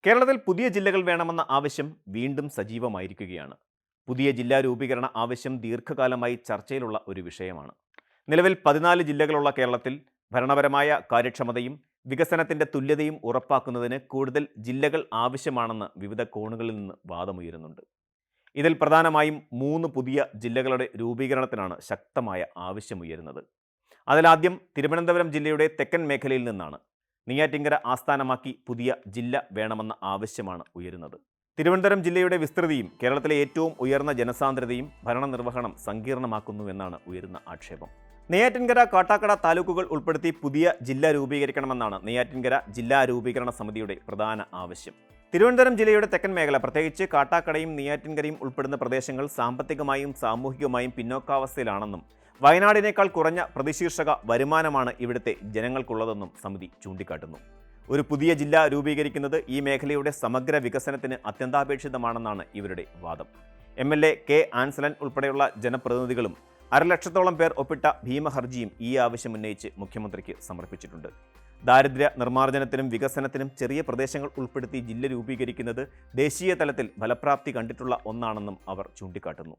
കേരളത്തിൽ പുതിയ ജില്ലകൾ വേണമെന്ന ആവശ്യം വീണ്ടും സജീവമായിരിക്കുകയാണ്. പുതിയ ജില്ലാ രൂപീകരണ ആവശ്യം ദീർഘകാലമായി ചർച്ചയിലുള്ള ഒരു വിഷയമാണ്. നിലവിൽ 14 ജില്ലകളുള്ള കേരളത്തിൽ ഭരണപരമായ കാര്യക്ഷമതയും വികസനത്തിന്റെ തുല്യതയും ഉറപ്പാക്കുന്നതിന് കൂടുതൽ ജില്ലകൾ ആവശ്യമാണെന്ന് വിവിധ കോണുകളിൽ നിന്ന് വാദമുയരുന്നുണ്ട്. ഇതിൽ പ്രധാനമായും 3 പുതിയ ജില്ലകളുടെ രൂപീകരണത്തിനാണ് ശക്തമായ ആവശ്യമുയരുന്നത്. അതിലാദ്യം തിരുവനന്തപുരം ജില്ലയുടെ തെക്കൻ മേഖലയിൽ നിന്നാണ്. നെയ്യാറ്റിൻകര ആസ്ഥാനമാക്കി പുതിയ ജില്ല വേണമെന്ന ആവശ്യമാണ് ഉയരുന്നത്. തിരുവനന്തപുരം ജില്ലയുടെ വിസ്തൃതിയും കേരളത്തിലെ ഏറ്റവും ഉയർന്ന ജനസാന്ദ്രതയും ഭരണനിർവഹണം സങ്കീർണമാക്കുന്നുവെന്നാണ് ഉയരുന്ന ആക്ഷേപം. നെയ്യാറ്റിൻകര, കാട്ടാക്കട താലൂക്കുകൾ ഉൾപ്പെടുത്തി പുതിയ ജില്ല രൂപീകരിക്കണമെന്നാണ് നെയ്യാറ്റിൻകര ജില്ലാ രൂപീകരണ സമിതിയുടെ പ്രധാന ആവശ്യം. തിരുവനന്തപുരം ജില്ലയുടെ തെക്കൻ മേഖല, പ്രത്യേകിച്ച് കാട്ടാക്കടയും നെയ്യാറ്റിൻകരയും ഉൾപ്പെടുന്ന പ്രദേശങ്ങൾ സാമ്പത്തികമായും സാമൂഹികമായും പിന്നോക്കാവസ്ഥയിലാണെന്നും വയനാടിനേക്കാൾ കുറഞ്ഞ പ്രതിശീർഷക വരുമാനമാണ് ഇവിടുത്തെ ജനങ്ങൾക്കുള്ളതെന്നും സമിതി ചൂണ്ടിക്കാട്ടുന്നു. ഒരു പുതിയ ജില്ല രൂപീകരിക്കുന്നത് ഈ മേഖലയുടെ സമഗ്ര വികസനത്തിന് അത്യന്താപേക്ഷിതമാണെന്നാണ് ഇവരുടെ വാദം. MLA കെ ആൻസലൻ ഉൾപ്പെടെയുള്ള ജനപ്രതിനിധികളും 1,00,000-ഓളം പേർ ഒപ്പിട്ട ഭീമഹർജിയും ഈ ആവശ്യം ഉന്നയിച്ച് മുഖ്യമന്ത്രിക്ക് സമർപ്പിച്ചിട്ടുണ്ട്. ദാരിദ്ര്യ നിർമ്മാർജ്ജനത്തിനും വികസനത്തിനും ചെറിയ പ്രദേശങ്ങൾ ഉൾപ്പെടുത്തി ജില്ല രൂപീകരിക്കുന്നത് ദേശീയ തലത്തിൽ ഫലപ്രാപ്തി കണ്ടിട്ടുള്ള ഒന്നാണെന്നും അവർ ചൂണ്ടിക്കാട്ടുന്നു.